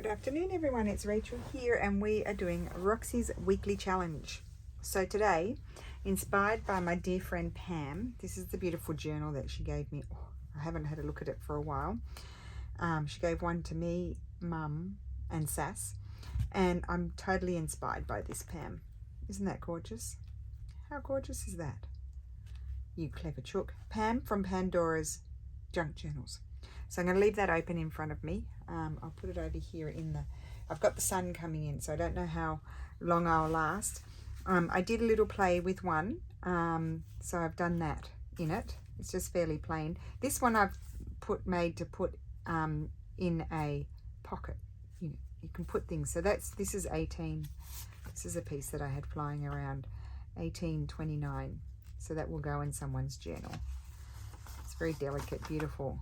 afternoon everyone, it's Rachel here and we are doing Roxy's weekly challenge. So today, inspired by my dear friend Pam, this is the beautiful journal that she gave me. I haven't had a look at it for a while. She gave one to me, Mum and Sass, and I'm totally inspired by this, Pam. Isn't that gorgeous? How gorgeous is that? You clever chook. Pam from Pandora's Junk Journals. So I'm going to leave that open in front of me. I'll put it over here in the... I've got the sun coming in, so I don't know how long I'll last. I did a little play with one, so I've done that in it. It's just fairly plain. This one I've made to put in a pocket. You can put things. So this is 18. This is a piece that I had flying around, 1829. So that will go in someone's journal. It's very delicate, beautiful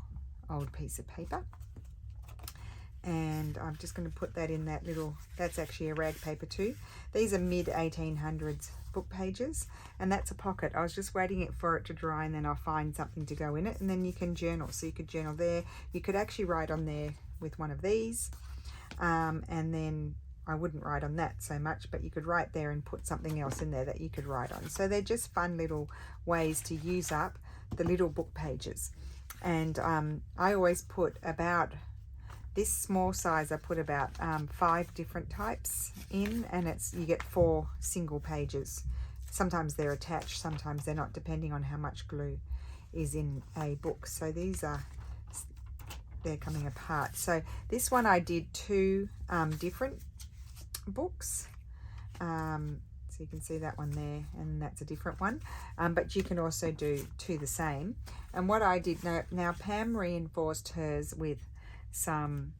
old piece of paper, and I'm just going to put that in that little, that's actually a rag paper too. These are mid 1800s book pages, and that's a pocket. I was just waiting for it to dry and then I'll find something to go in it, and then you can journal. So you could journal there, you could actually write on there with one of these, and then I wouldn't write on that so much, but you could write there and put something else in there that you could write on. So they're just fun little ways to use up the little book pages. And I always put about this small size, I put about 5 different types in, and you get 4 single pages. Sometimes they're attached, sometimes they're not, depending on how much glue is in a book. So they're coming apart. So this one I did 2 different books. So you can see that one there, and that's a different one, but you can also do 2 the same. And what I did, now Pam reinforced hers with some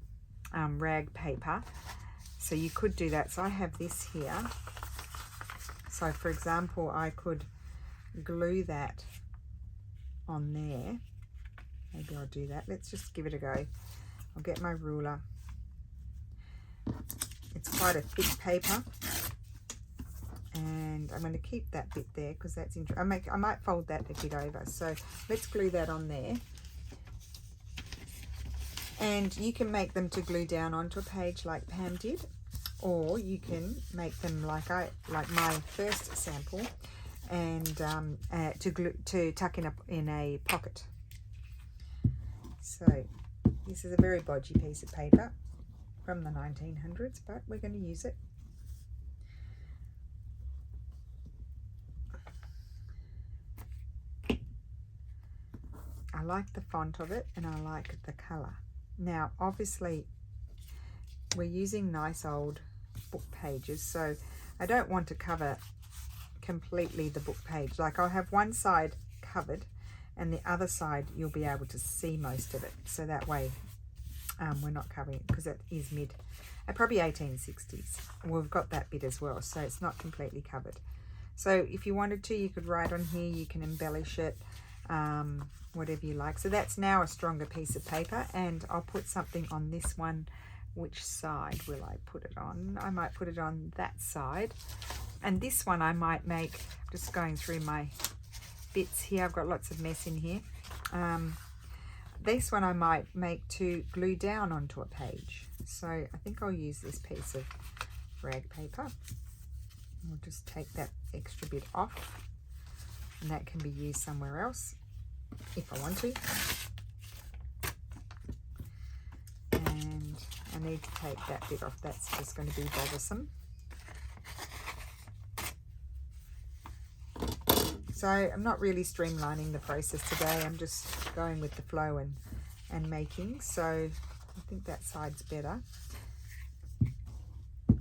rag paper, so you could do that. So I have this here, so for example I could glue that on there. Maybe I'll do that. Let's just give it a go. I'll get my ruler. It's quite a thick paper, and I'm going to keep that bit there because that's interesting. I might fold that a bit over. So let's glue that on there. And you can make them to glue down onto a page like Pam did, or you can make them like my first sample, and to tuck in a pocket. So this is a very bodgy piece of paper from the 1900s, but we're going to use it. I like the font of it, and I like the colour. Now obviously we're using nice old book pages, so I don't want to cover completely the book page. Like I'll have one side covered and the other side you'll be able to see most of it, so that way we're not covering it, because it is probably 1860s. We've got that bit as well, so it's not completely covered. So if you wanted to, you could write on here, you can embellish it, whatever you like. So that's now a stronger piece of paper, and I'll put something on this one. Which side will I put it on? I might put it on that side, and this one I might make, just going through my bits here, I've got lots of mess in here. This one I might make to glue down onto a page, so I think I'll use this piece of rag paper. I'll just take that extra bit off, and that can be used somewhere else if I want to. And I need to take that bit off, that's just going to be bothersome. So I'm not really streamlining the process today, I'm just going with the flow and making. So I think that side's better.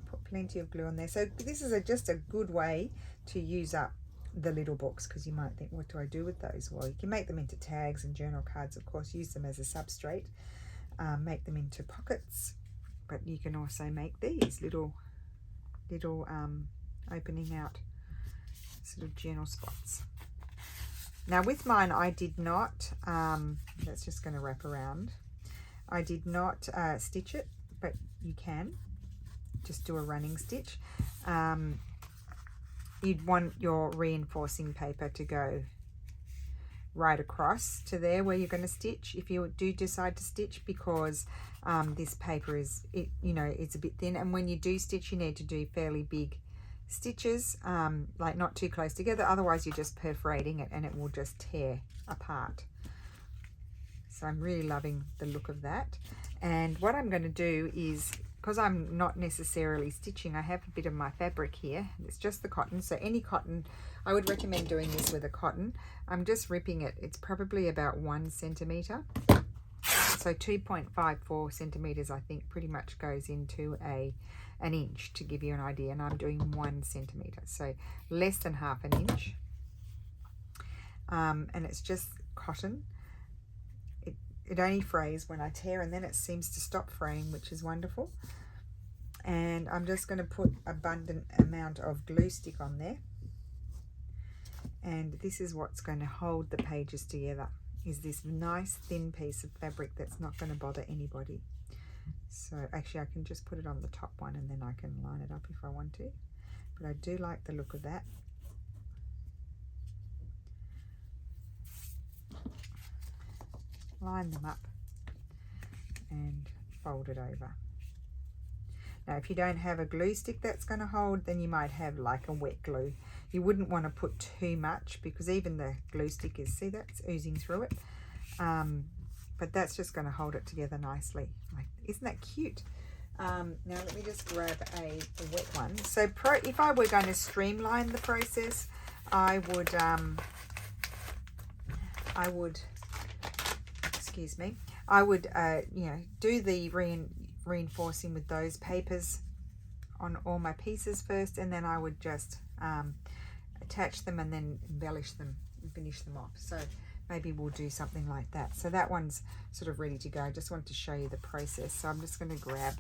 Put plenty of glue on there. So this is just a good way to use up the little books, because you might think, what do I do with those? Well, you can make them into tags and journal cards, of course, use them as a substrate, make them into pockets, but you can also make these little opening out sort of journal spots. Now with mine I did not, that's just going to wrap around, I did not stitch it, but you can just do a running stitch. You'd want your reinforcing paper to go right across to there where you're going to stitch, if you do decide to stitch, because this paper is, you know, it's a bit thin, and when you do stitch, you need to do fairly big stitches, like not too close together, otherwise you're just perforating it and it will just tear apart. So I'm really loving the look of that. And what I'm going to do is, because I'm not necessarily stitching, I have a bit of my fabric here. It's just the cotton, so any cotton, I would recommend doing this with a cotton. I'm just ripping it. It's probably about 1 centimetre. So 2.54 centimetres, I think, pretty much goes into an inch, to give you an idea. And I'm doing 1 centimetre, so less than half an inch. And it's just cotton. It only frays when I tear, and then it seems to stop fraying, which is wonderful. And I'm just going to put abundant amount of glue stick on there. And this is what's going to hold the pages together, is this nice thin piece of fabric that's not going to bother anybody. So actually I can just put it on the top one and then I can line it up if I want to. But I do like the look of that. Line them up and fold it over. Now if you don't have a glue stick that's going to hold, then you might have like a wet glue. You wouldn't want to put too much, because even the glue stick is, see, that's oozing through it. But that's just going to hold it together nicely. Like, isn't that cute? Now let me just grab a wet one. So if I were going to streamline the process, I would excuse me, I would you know, do the reinforcing with those papers on all my pieces first, and then I would just attach them and then embellish them and finish them off. So maybe we'll do something like that. So that one's sort of ready to go. I just want to show you the process. So I'm just going to grab,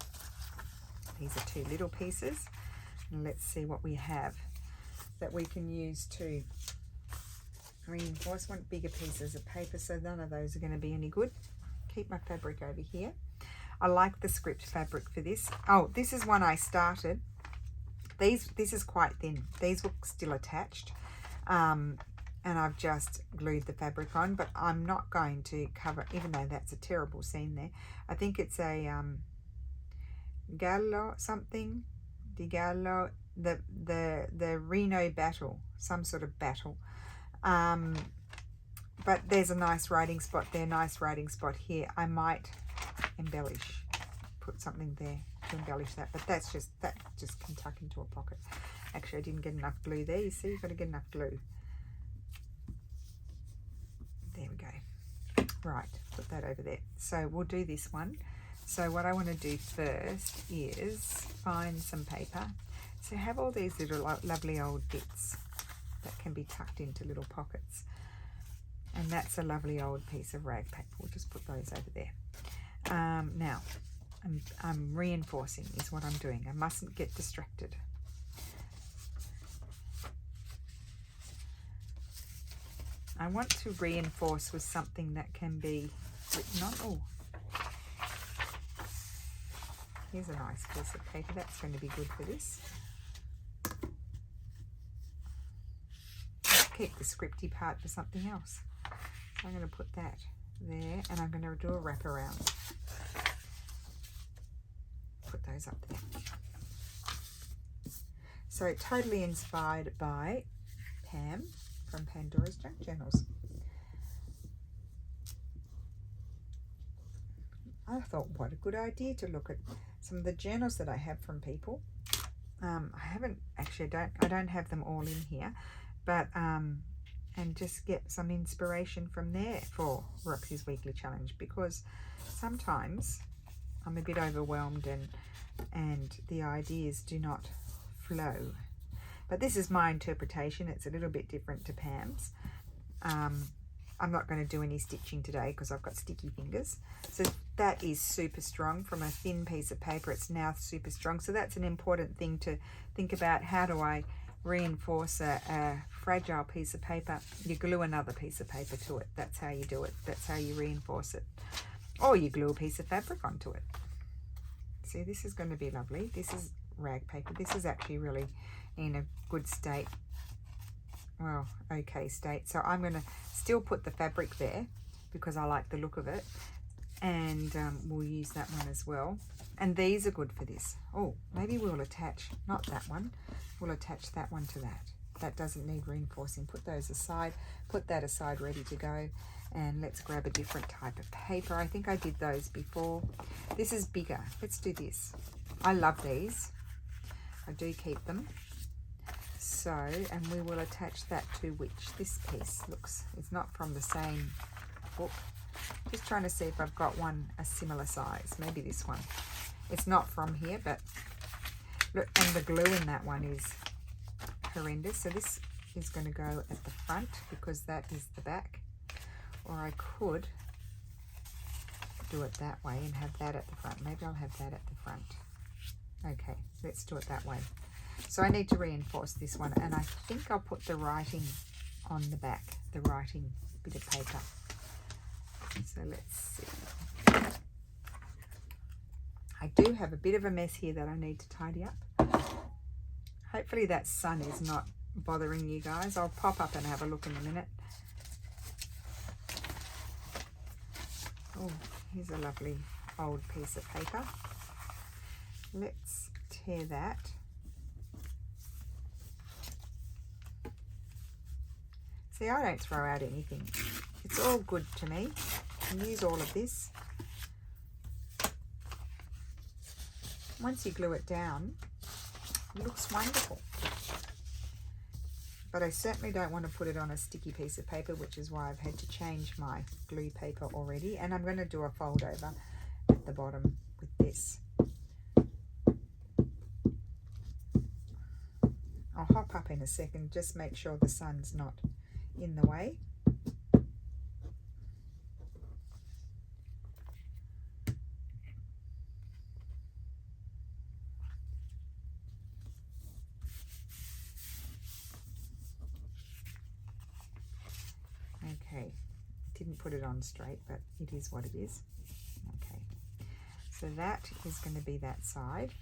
these are 2 little pieces, and let's see what we have that we can use to reinforce. I want bigger pieces of paper, so none of those are going to be any good. Keep my fabric over here. I like the script fabric for this. Oh, this is one I started. This is quite thin. These look still attached, and I've just glued the fabric on, but I'm not going to cover, even though that's a terrible seam there. I think it's a gallo something, di gallo, the Reno battle, some sort of battle. But there's a nice writing spot there, nice writing spot here. I might embellish, put something there to embellish that, but that just can tuck into a pocket. Actually, I didn't get enough glue there. You see, you've got to get enough glue. There we go. Right, put that over there. So we'll do this one. So what I want to do first is find some paper. So have all these little lovely old bits that can be tucked into little pockets. And that's a lovely old piece of rag paper. We'll just put those over there. Now, I'm reinforcing is what I'm doing. I mustn't get distracted. I want to reinforce with something that can be written on. Oh, here's a nice piece of paper. That's going to be good for this. Keep the scripty part for something else. So I'm going to put that there, and I'm going to do a wrap around. Put those up there. So totally inspired by Pam from Pandora's Junk Journals. I thought, what a good idea to look at some of the journals that I have from people. I haven't actually, I don't have them all in here, but and just get some inspiration from there for Roxy's weekly challenge, because sometimes I'm a bit overwhelmed and the ideas do not flow. But this is my interpretation. It's a little bit different to Pam's. I'm not going to do any stitching today because I've got sticky fingers. So that is super strong from a thin piece of paper. It's now super strong. So that's an important thing to think about. How do I reinforce a fragile piece of paper? You glue another piece of paper to it. That's how you do it. That's how you reinforce it. Or you glue a piece of fabric onto it. See, this is going to be lovely. This is rag paper. This is actually really in a good state. Well, okay state. So I'm going to still put the fabric there because I like the look of it. and we'll use that one as well. And these are good for this. Oh, maybe we'll attach, not that one, we'll attach that one to that. That doesn't need reinforcing. Put those aside, put that aside ready to go. And let's grab a different type of paper. I think I did those before. This is bigger. Let's do this. I love these. I do keep them. So, and we will attach that to which this piece looks, it's not from the same book. Just trying to see if I've got one a similar size. Maybe this one. It's not from here, but look, and the glue in that one is horrendous. So this is going to go at the front because that is the back. Or I could do it that way and have that at the front. Maybe I'll have that at the front. Okay, let's do it that way. So I need to reinforce this one, and I think I'll put the writing on the back, the writing bit of paper. So let's see. I do have a bit of a mess here that I need to tidy up. Hopefully that sun is not bothering you guys. I'll pop up and have a look in a minute. Oh, here's a lovely old piece of paper. Let's tear that. See, I don't throw out anything. It's all good to me. I can use all of this. Once you glue it down, it looks wonderful. But I certainly don't want to put it on a sticky piece of paper, which is why I've had to change my glue paper already. And I'm going to do a fold over at the bottom with this. I'll hop up in a second, just make sure the sun's not in the way. Okay, didn't put it on straight, but it is what it is. Okay, so that is going to be that side.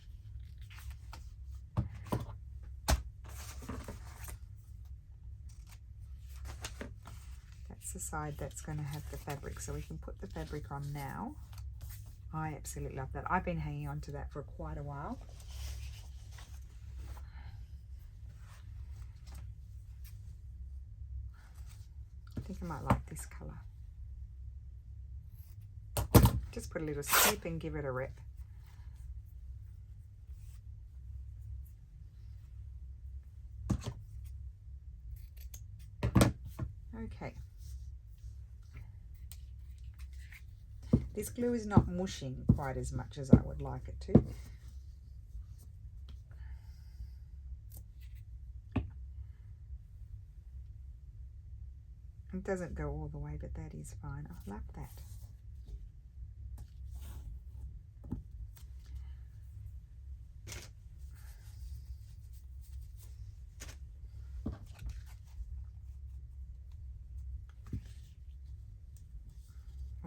That's the side that's going to have the fabric, so we can put the fabric on now. I absolutely love that. I've been hanging on to that for quite a while. I think I might like this colour. Just put a little snip and give it a rep. Okay. This glue is not mushing quite as much as I would like it to. It doesn't go all the way, but that is fine. I love that.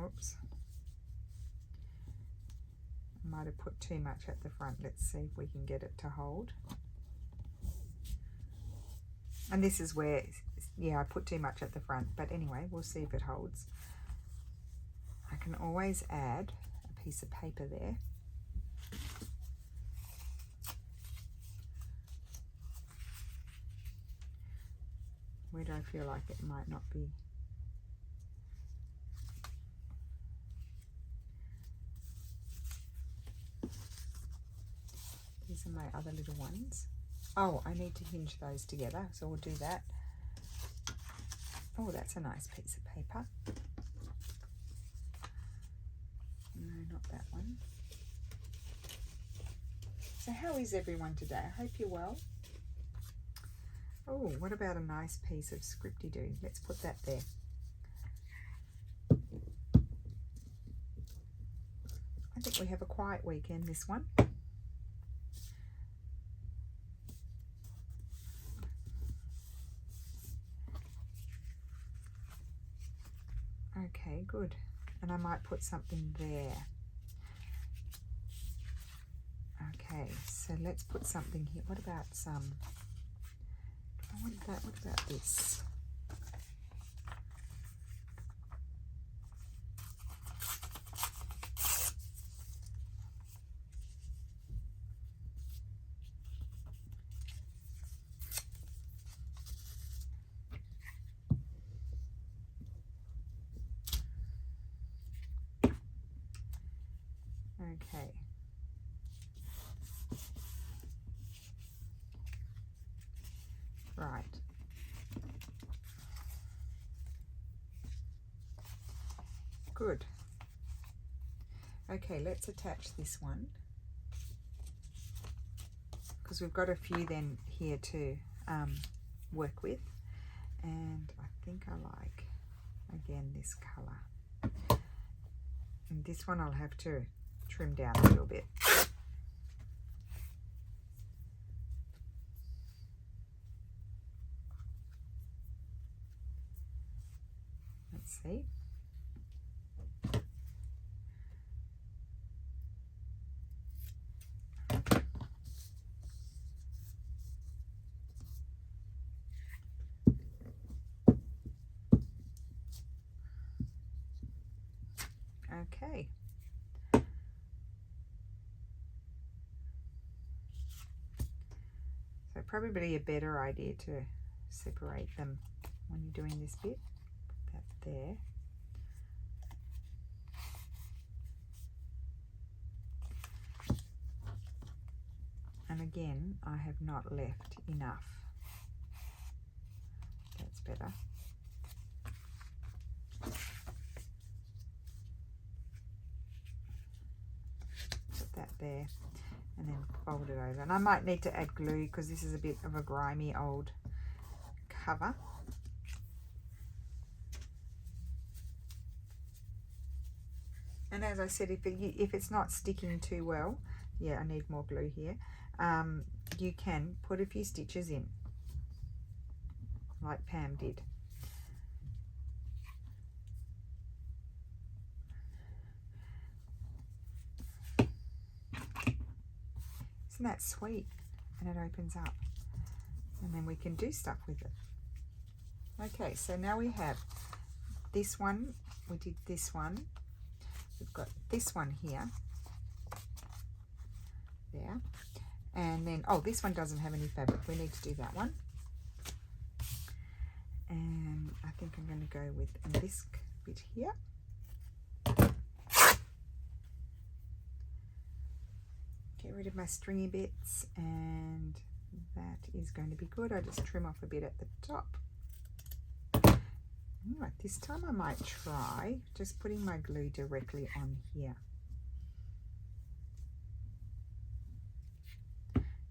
Oops. I might have put too much at the front. Let's see if we can get it to hold. And this is where, yeah, I put too much at the front, but anyway, we'll see if it holds. I can always add a piece of paper there. Where do I feel like it might not be? These are my other little ones. Oh, I need to hinge those together, so we'll do that. Oh, that's a nice piece of paper. No, not that one. So how is everyone today? I hope you're well. Oh, what about a nice piece of scripty-doo? Let's put that there. I think we have a quiet weekend, this one. Okay, good. And I might put something there. Okay, so let's put something here. What about some? I want that. What about this? Okay. Right. Good. Okay, let's attach this one, because we've got a few then here to work with, and I think I like, again, this colour. And this one I'll have to trim down a little bit. Let's see. Okay. So probably a better idea to separate them when you're doing this bit. Put that there. And again, I have not left enough. That's better. Put that there and then fold it over. And I might need to add glue because this is a bit of a grimy old cover. And as I said, if it's not sticking too well, yeah, I need more glue here. You can put a few stitches in, like Pam did. Isn't that sweet? And it opens up, and then we can do stuff with it. Okay, so now we have this one. We did this one. We've got this one here. There. And then, oh, this one doesn't have any fabric. We need to do that one. And I think I'm going to go with this bit here. Get rid of my stringy bits, and that is going to be good. I just trim off a bit at the top. Right, this time I might try just putting my glue directly on here.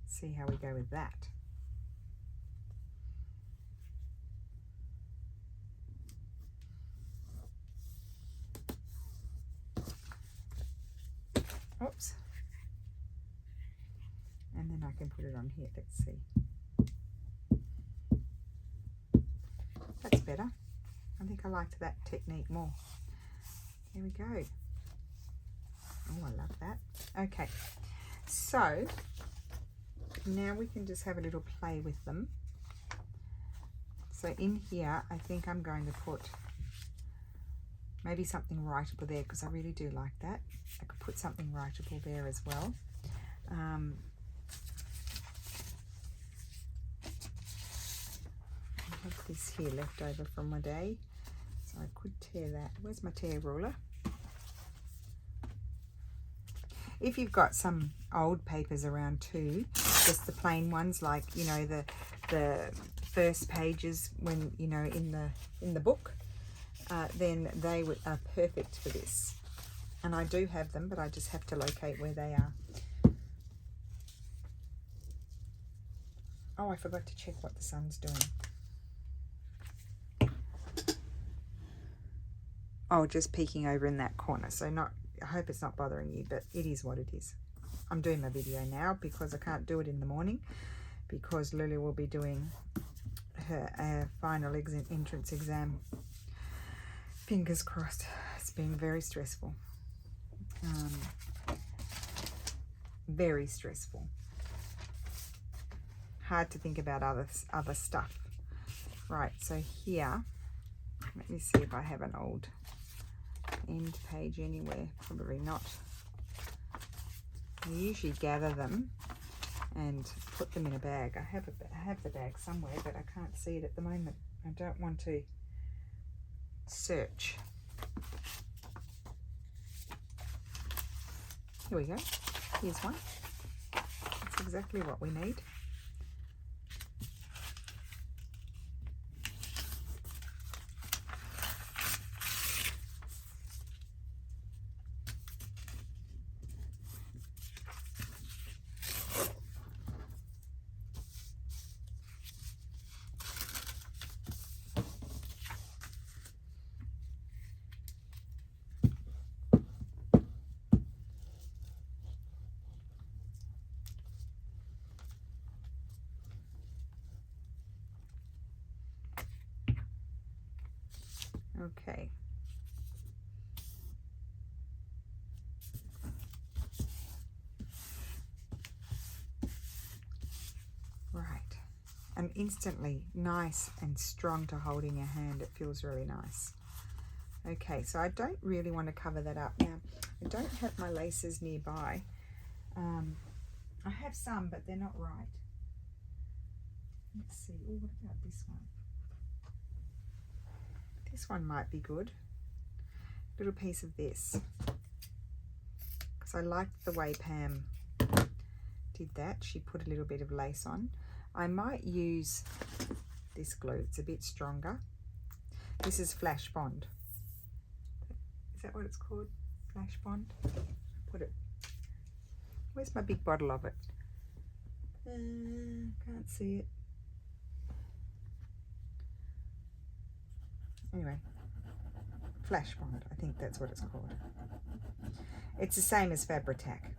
See how we go with that. Oops. And then I can put it on here. Let's see. That's better. I think I liked that technique more. There we go. Oh, I love that. Okay, so now we can just have a little play with them. So in here, I think I'm going to put maybe something writable there, because I really do like that. I could put something writable there as well. I have this here left over from my day, so I could tear that. Where's my tear ruler? If you've got some old papers around too, just the plain ones, like, you know, the first pages when, you know, in the book, then they are perfect for this. And I do have them, but I just have to locate where they are. Oh, I forgot to check what the sun's doing. Oh, just peeking over in that corner. So I hope it's not bothering you, but it is what it is. I'm doing my video now because I can't do it in the morning, because Lulu will be doing her final entrance exam. Fingers crossed. It's been very stressful. Very stressful. Hard to think about other stuff. Right, so here, let me see if I have an old end page anywhere. Probably not. I usually gather them and put them in a bag. I have the bag somewhere, but I can't see it at the moment. I don't want to search. Here we go. Here's one. That's exactly what we need. Okay. Right. And instantly nice and strong to hold in your hand. It feels really nice. Okay, so I don't really want to cover that up. Now, I don't have my laces nearby. I have some, but they're not right. Let's see. Oh, what about this one? This one might be good. Little piece of this. Because I liked the way Pam did that. She put a little bit of lace on. I might use this glue. It's a bit stronger. This is Flash Bond. Is that what it's called? Flash Bond? Put it. Where's my big bottle of it? Can't see it. Anyway, Flash Bond, I think that's what it's called. It's the same as Fabri-Tac.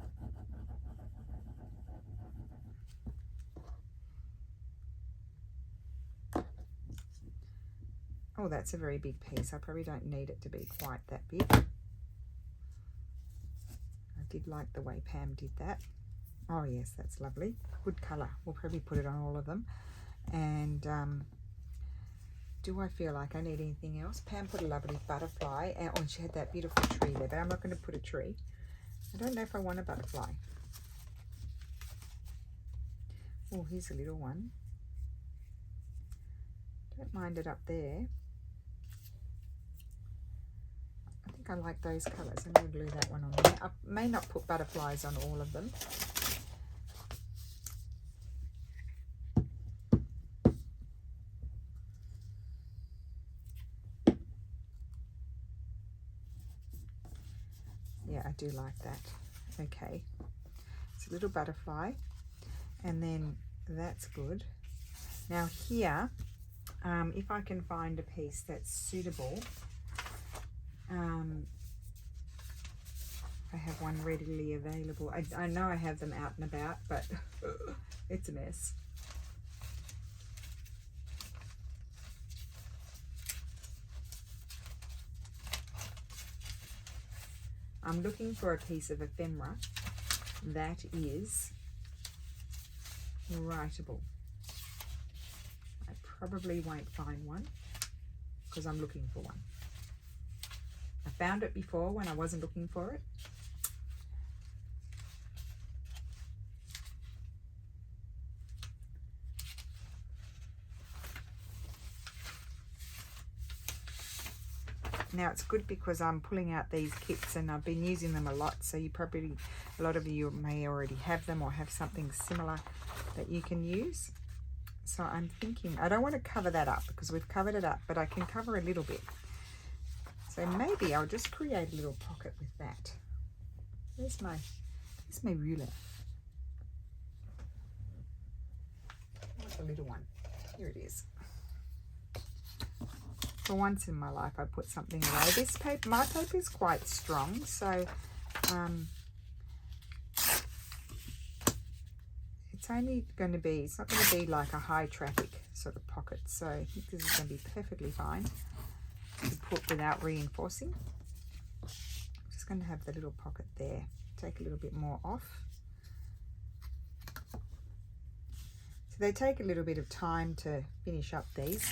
Oh, that's a very big piece. I probably don't need it to be quite that big. I did like the way Pam did that. Oh yes, that's lovely. Good colour. We'll probably put it on all of them. And do I feel like I need anything else? Pam put a lovely butterfly, and oh, she had that beautiful tree there, but I'm not going to put a tree. I don't know if I want a butterfly. Oh, here's a little one. Don't mind it up there. I think I like those colours. I'm going to glue that one on there. I may not put butterflies on all of them. Yeah, I do like that. Okay, it's a little butterfly, and then that's good. Now here, if I can find a piece that's suitable, I have one readily available. I know I have them out and about, but it's a mess. I'm looking for a piece of ephemera that is writable. I probably won't find one because I'm looking for one. I found it before when I wasn't looking for it. Now it's good because I'm pulling out these kits and I've been using them a lot, so you probably, a lot of you may already have them or have something similar that you can use. So I'm thinking, I don't want to cover that up because we've covered it up, but I can cover a little bit. So maybe I'll just create a little pocket with that. Where's my ruler? What's the little one? Here it is. For once in my life, I put something away. This paper, my paper is quite strong, so it's only going to be, it's not going to be like a high traffic sort of pocket. So I think this is going to be perfectly fine to put without reinforcing. I'm just going to have the little pocket there. Take a little bit more off. So they take a little bit of time to finish up these.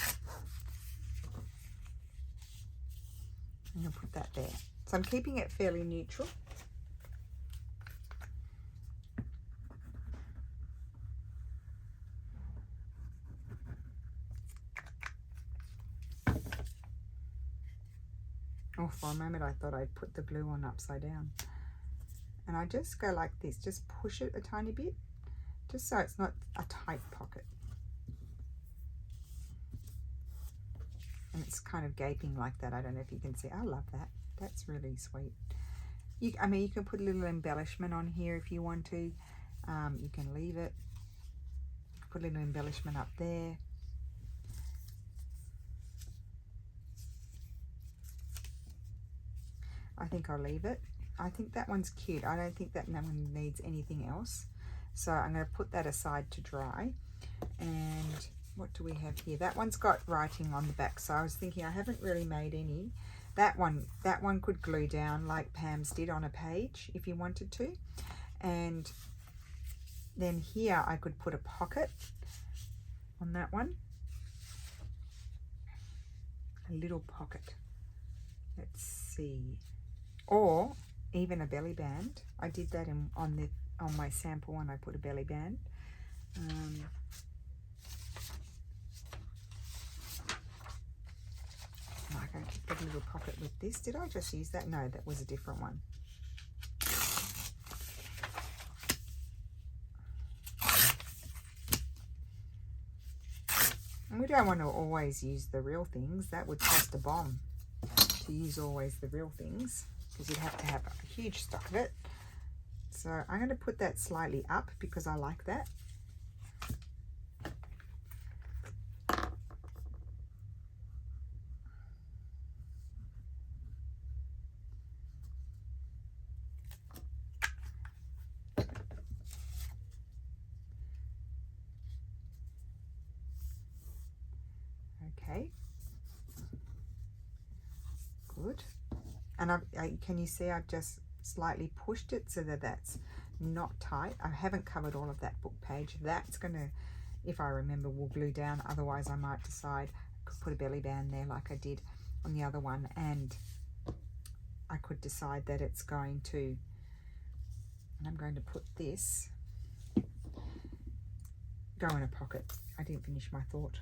I'm going to put that there. So I'm keeping it fairly neutral. Oh, for a moment I thought I'd put the glue on upside down. and I just go like this, just push it a tiny bit, just so it's not a tight pocket. And it's kind of gaping like that. I don't know if you can see. I love that. That's really sweet. I mean, you can put a little embellishment on here if you want to. You can leave it. Put a little embellishment up there. I think I'll leave it. I think that one's cute. I don't think that one needs anything else. So I'm going to put that aside to dry. And what do we have here? That one's got writing on the back. So I was thinking I haven't really made any. That one could glue down like Pam's did on a page if you wanted to. And then here I could put a pocket on that one. A little pocket. Let's see. Or even a belly band. I did that on my sample one. I put a belly band. I can put a little pocket with this. Did I just use that? No, that was a different one. And we don't want to always use the real things. That would cost a bomb to use always the real things, because you'd have to have a huge stock of it. So I'm going to put that slightly up because I like that. Okay. Good. And can you see I've just slightly pushed it so that that's not tight. I haven't covered all of that book page. That's going to, if I remember, will glue down. Otherwise I might decide I could put a belly band there like I did on the other one, and I could decide that it's going to, and I'm going to put this, go in a pocket. I didn't finish my thought.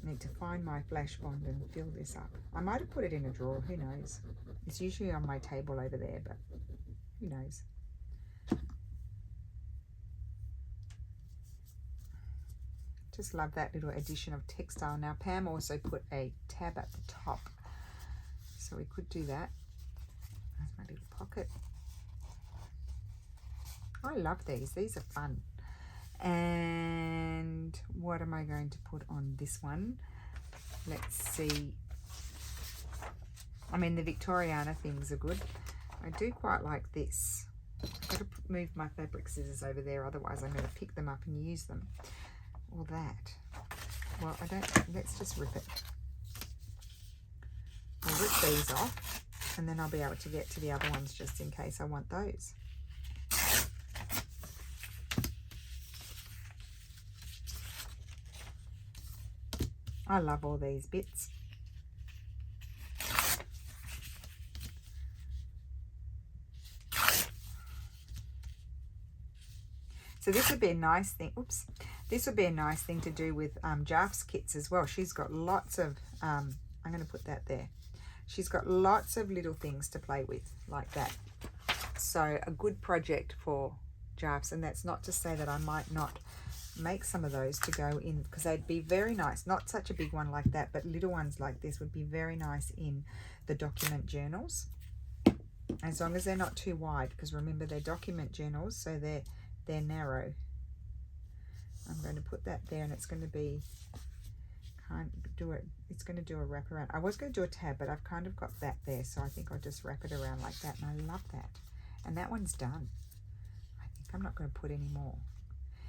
Need to find my flash bond and fill this up. I might have put it in a drawer, who knows. It's usually on my table over there, but who knows. Just love that little addition of textile. Now Pam also put a tab at the top, so we could do that. There's my little pocket. I love these. These are fun. And what am I going to put on this one? Let's see. I mean, the Victoriana things are good. I do quite like this. I've got to move my fabric scissors over there, otherwise I'm going to pick them up and use them. Or that. Well, I don't, let's just rip it. I'll rip these off, and then I'll be able to get to the other ones just in case I want those. I love all these bits. So this would be a nice thing. Oops. This would be a nice thing to do with Jaf's kits as well. She's got lots of, I'm going to put that there. She's got lots of little things to play with like that. So a good project for Jaf's, and that's not to say that I might not make some of those to go in, because they'd be very nice. Not such a big one like that, but little ones like this would be very nice in the document journals, as long as they're not too wide, because remember they're document journals, so they're narrow. I'm going to put that there, and it's going to be, it's going to do a wrap around. I was going to do a tab, but I've kind of got that there, so I think I'll just wrap it around like that, and I love that. And that one's done. I think I'm not going to put any more.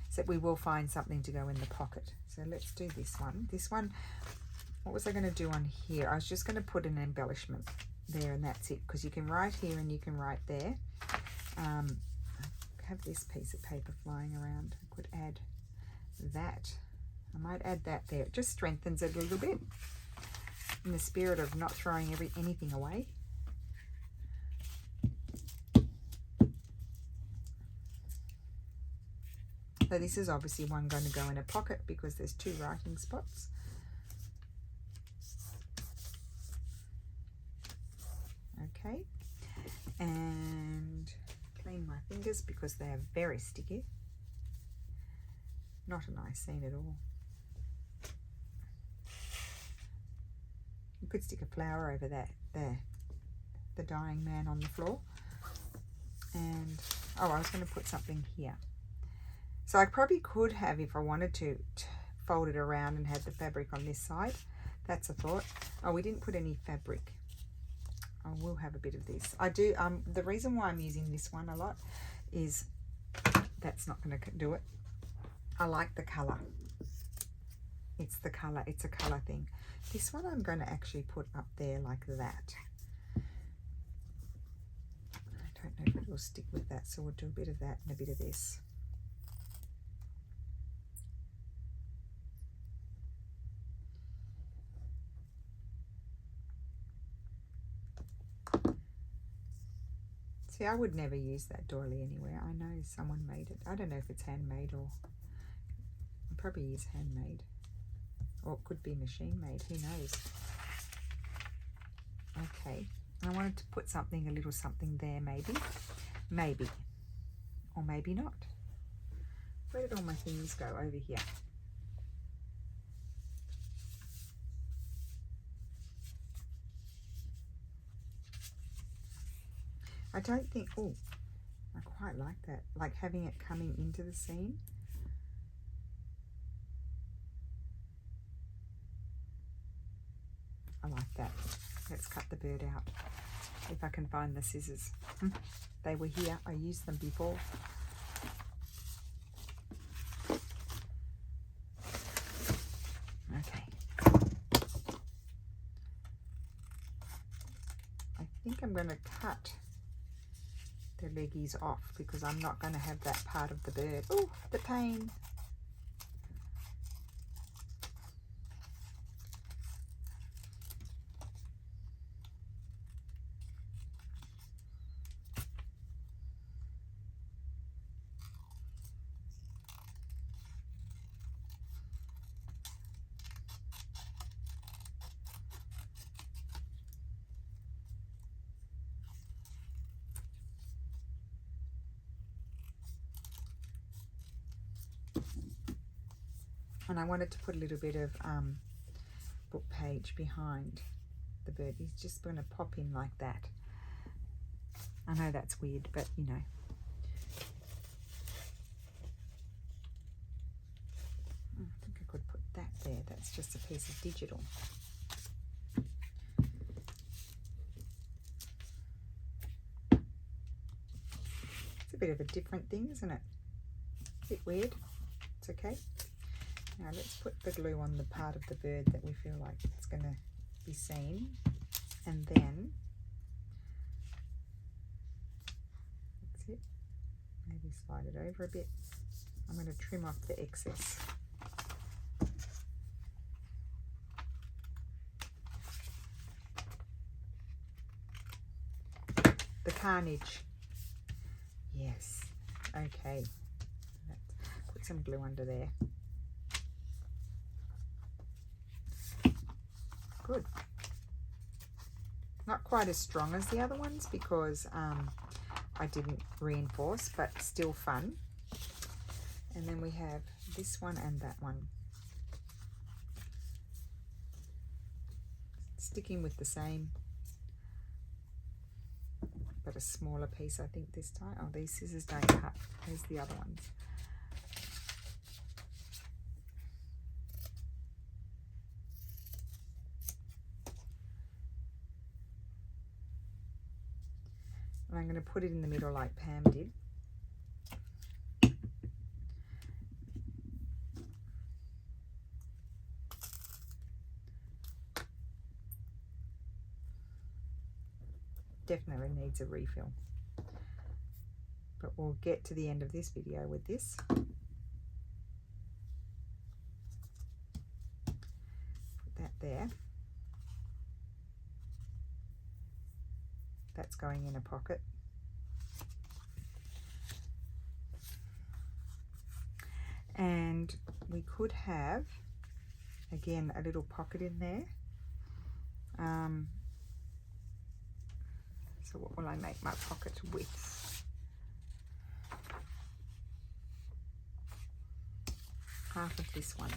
So we will find something to go in the pocket. So let's do this one. This one, what was I going to do on here? I was just going to put an embellishment there, and that's it, because you can write here and you can write there. I have this piece of paper flying around. I could add that. I might add that there. It just strengthens it a little bit in the spirit of not throwing anything away. So this is obviously one going to go in a pocket because there's two writing spots. and clean my fingers because they are very sticky. Not a nice scene at all. You could stick a flower over that there, the dying man on the floor. And oh, I was going to put something here. So I probably could have, if I wanted to, fold it around and have the fabric on this side. That's a thought. Oh, we didn't put any fabric. I will have a bit of this. I do. The reason why I'm using this one a lot is that's not going to do it. I like the colour. It's the colour. It's a colour thing. This one I'm going to actually put up there like that. I don't know if it will stick with that, so we'll do a bit of that and a bit of this. See, I would never use that doily anywhere. I know someone made it. I don't know if it's handmade or it probably is handmade. Or it could be machine made, who knows. Okay, I wanted to put something, a little something there maybe. Maybe. Or maybe not. Where did all my things go? Over here. I don't think, oh, I quite like that. Like having it coming into the scene. I like that. Let's cut the bird out. If I can find the scissors. They were here. I used them before. Okay. I think I'm going to cut the leggies off because I'm not going to have that part of the bird. Oh, the pain. And I wanted to put a little bit of book page behind the bird. He's just going to pop in like that. I know that's weird, but you know. I think I could put that there. That's just a piece of digital. It's a bit of a different thing, isn't it? A bit weird. It's okay. Now let's put the glue on the part of the bird that we feel like it's going to be seen. And then, that's it. Maybe slide it over a bit. I'm going to trim off the excess. The carnage. Yes. Okay. Let's put some glue under there. Good. Not quite as strong as the other ones because I didn't reinforce, but still fun. And then we have this one and that one. Sticking with the same, but a smaller piece I think this time. Oh, these scissors don't cut. There's the other ones. And I'm going to put it in the middle like Pam did. Definitely needs a refill. But we'll get to the end of this video with this. Put that there. That's going in a pocket. And we could have, again, a little pocket in there. So what will I make my pocket with? Half of this one.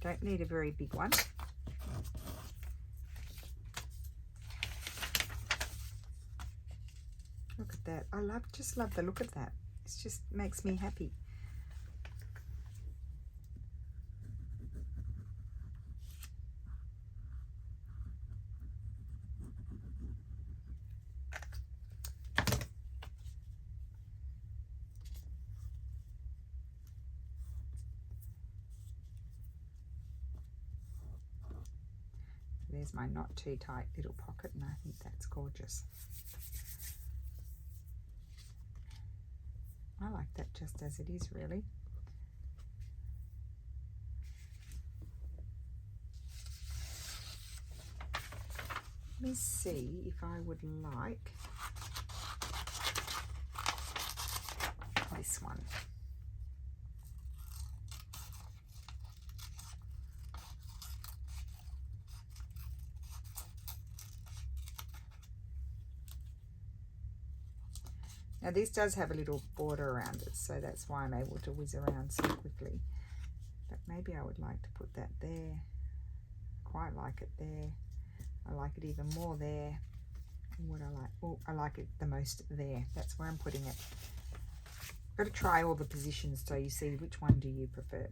Don't need a very big one. Look at that. I just love the look of that. It just makes me happy. There's my not too tight little pocket, and I think that's gorgeous. I like that just as it is, really. Let me see if I would like this one. Now this does have a little border around it, so that's why I'm able to whiz around so quickly. But maybe I would like to put that there. Quite like it there. I like it even more there. And what I like, oh, I like it the most there. That's where I'm putting it. Got to try all the positions so you see which one do you prefer.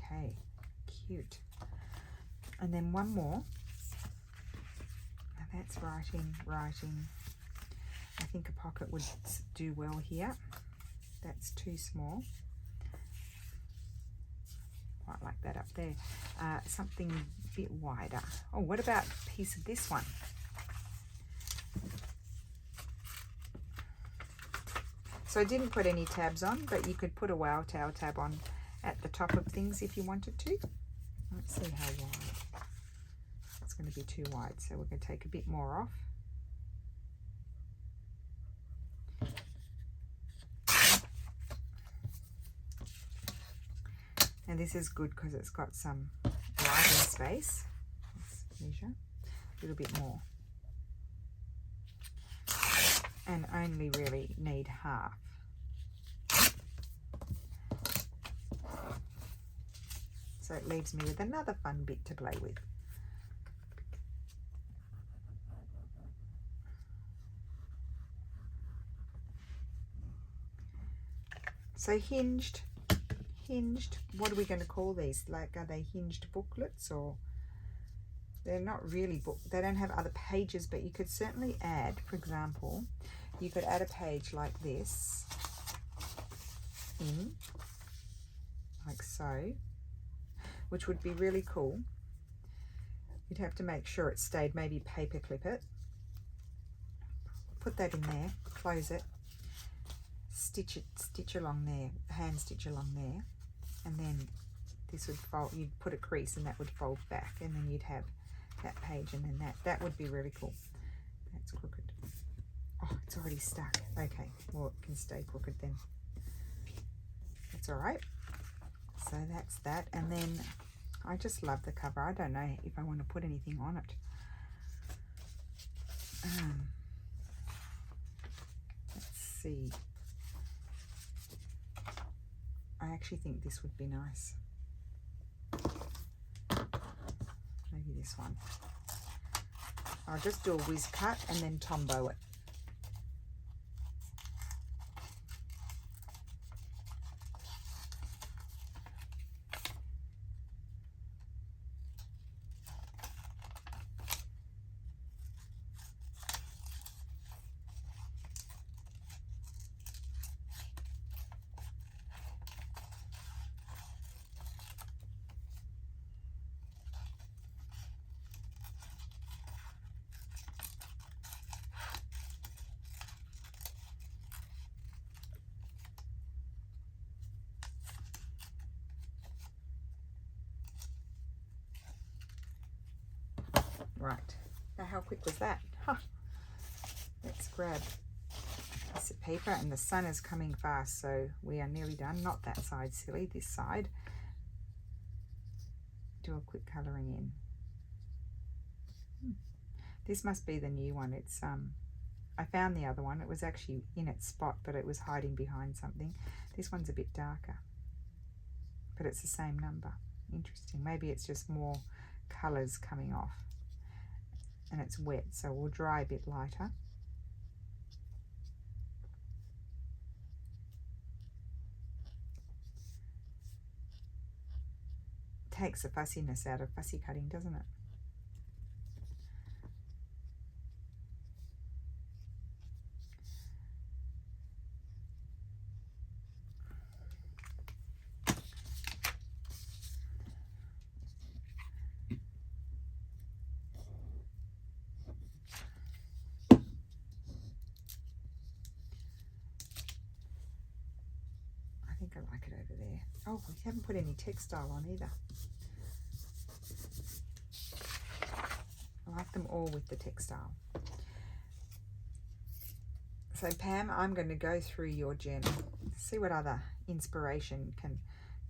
Okay, cute. And then one more. Now that's writing. I think a pocket would do well here. That's too small. Quite like that up there. Something a bit wider. Oh, what about a piece of this one? So I didn't put any tabs on, but you could put a wow towel tab on at the top of things if you wanted to. Let's see how wide. It's going to be too wide, so we're going to take a bit more off. And this is good because it's got some writing space. Let's measure a little bit more. And only really need half. So it leaves me with another fun bit to play with. So hinged, what are we going to call these? Like, are they hinged booklets, or they're not really they don't have other pages, but you could certainly add, for example, you could add a page like this in, like so, which would be really cool. You'd have to make sure it stayed, maybe paper clip it, put that in there, close it, stitch along there, hand stitch along there, and then this would fold, you'd put a crease and that would fold back, and then you'd have that page, and then that would be really cool. That's crooked. Oh, it's already stuck. Okay, well, it can stay crooked then. That's all right. So that's that, and then I just love the cover. I don't know if I want to put anything on it. Let's see. I actually think this would be nice. Maybe this one. I'll just do a whiz cut and then Tombow it. Right. Now how quick was that? Huh. Let's grab a piece of paper, and the sun is coming fast, so we are nearly done. Not that side, silly, this side. Do a quick colouring in. This must be the new one. It's I found the other one. It was actually in its spot, but it was hiding behind something. This one's a bit darker, but it's the same number. Interesting. Maybe it's just more colours coming off, and it's wet, so we'll dry a bit lighter. Takes the fussiness out of fussy cutting, doesn't it? I think I like it over there. Oh, we haven't put any textile on either. I like them all with the textile. So Pam, I'm going to go through your journal, see what other inspiration can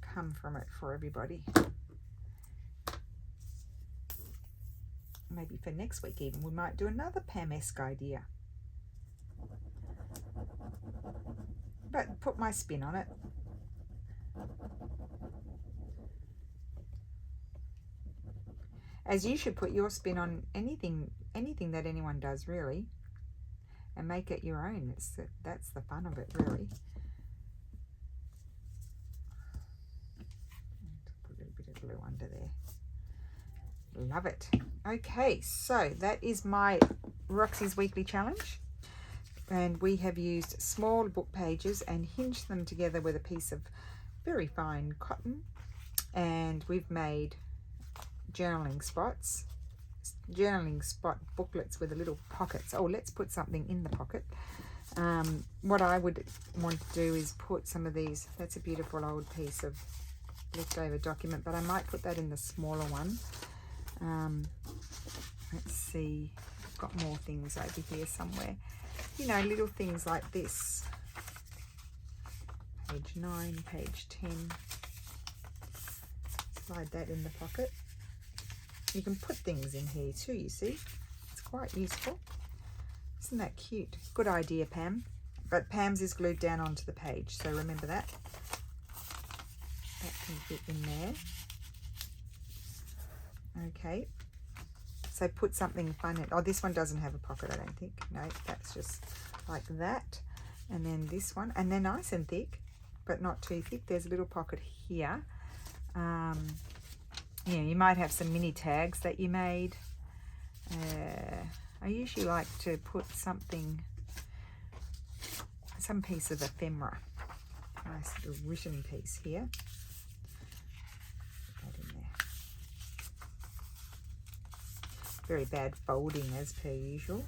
come from it for everybody. Maybe for next week even, we might do another Pam-esque idea. But put my spin on it. As you should put your spin on anything that anyone does, really, and make it your own. That's the fun of it, really. Put a little bit of glue under there. Love it. Okay, so that is my Roxy's Weekly Challenge. And we have used small book pages and hinged them together with a piece of very fine cotton. And we've made journaling spot booklets with a little pockets. Oh, let's put something in the pocket. What I would want to do is put some of these. That's a beautiful old piece of leftover document, but I might put that in the smaller one. Let's see, I've got more things over here somewhere. You know, little things like this. Page 9, page 10. Slide that in the pocket. You can put things in here too, you see. It's quite useful. Isn't that cute? Good idea, Pam. But Pam's is glued down onto the page, so remember that. That can fit in there. Okay. So put something fun in. Oh, this one doesn't have a pocket, I don't think. No, that's just like that. And then this one. And they're nice and thick, but not too thick. There's a little pocket here. Yeah, you might have some mini tags that you made. I usually like to put some piece of ephemera. Nice little written piece here. Put that in there. Very bad folding as per usual.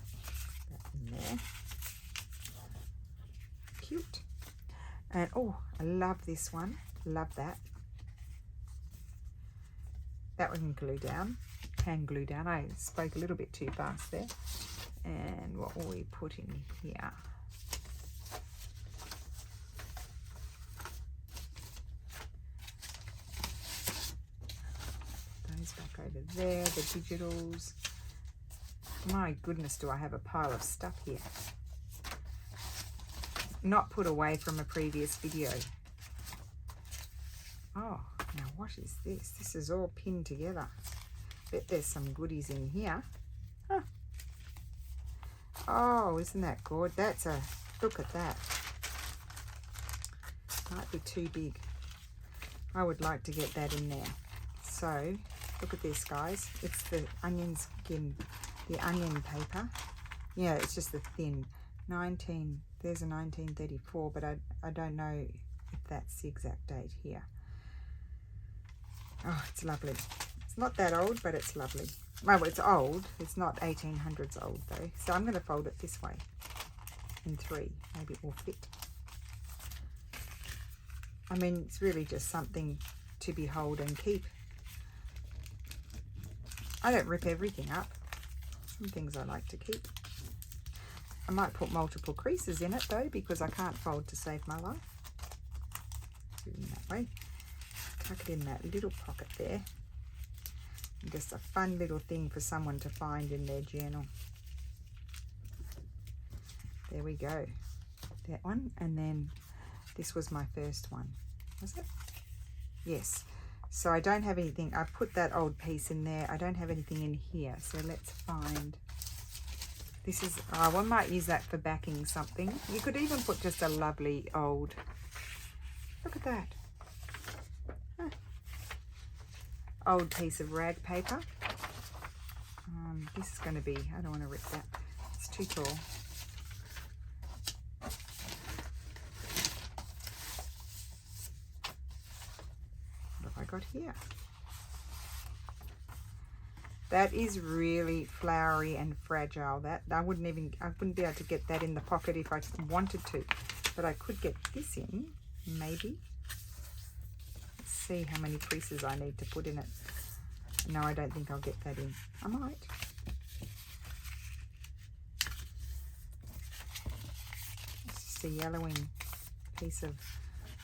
Put that in there. Cute. And oh, I love this one. Love that. That one can glue down. I spoke a little bit too fast there. And what will we put in here? Those back over there, the digitals. My goodness, do I have a pile of stuff here. Not put away from a previous video. Oh, now what is this? This is all pinned together. Bet there's some goodies in here. Huh. Oh, isn't that good? That's a, look at that. Might be too big. I would like to get that in there. So, look at this, guys. It's the onion skin, the onion paper. Yeah, it's just the thin. There's a 1934, but I don't know if that's the exact date here. Oh, it's lovely. It's not that old, but it's lovely. Well, it's old. It's not 1800s old, though. So I'm going to fold it this way in 3. Maybe it will fit. I mean, it's really just something to behold and keep. I don't rip everything up. Some things I like to keep. I might put multiple creases in it though, because I can't fold to save my life. Do it in that way. Tuck it in that little pocket there. And just a fun little thing for someone to find in their journal. There we go. That one, and then this was my first one. Was it? Yes. So I don't have anything. I put that old piece in there. I don't have anything in here. So let's find. This is, one might use that for backing something. You could even put just a lovely old, look at that. Huh. Old piece of rag paper. This is going to be, I don't want to rip that. It's too tall. What have I got here? That is really flowery and fragile. That I wouldn't be able to get that in the pocket if I wanted to, but I could get this in, maybe. Let's see how many creases I need to put in it. No, I don't think I'll get that in. I might. It's just a yellowing piece of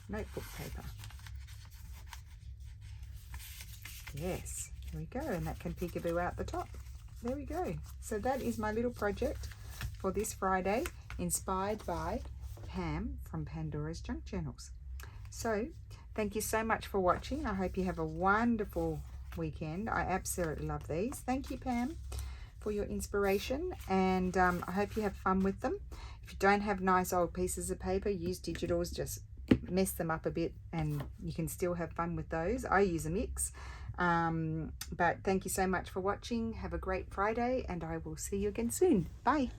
notebook paper. Yes. There we go, and that can peekaboo out the top. There we go. So that is my little project for this Friday, inspired by Pam from Pandora's Junk Journals. So thank you so much for watching. I hope you have a wonderful weekend. I absolutely love these. Thank you, Pam, for your inspiration, and I hope you have fun with them. If you don't have nice old pieces of paper, use digitals. Just mess them up a bit and you can still have fun with those. I use a mix. But thank you so much for watching. Have a great Friday, and I will see you again soon. Bye.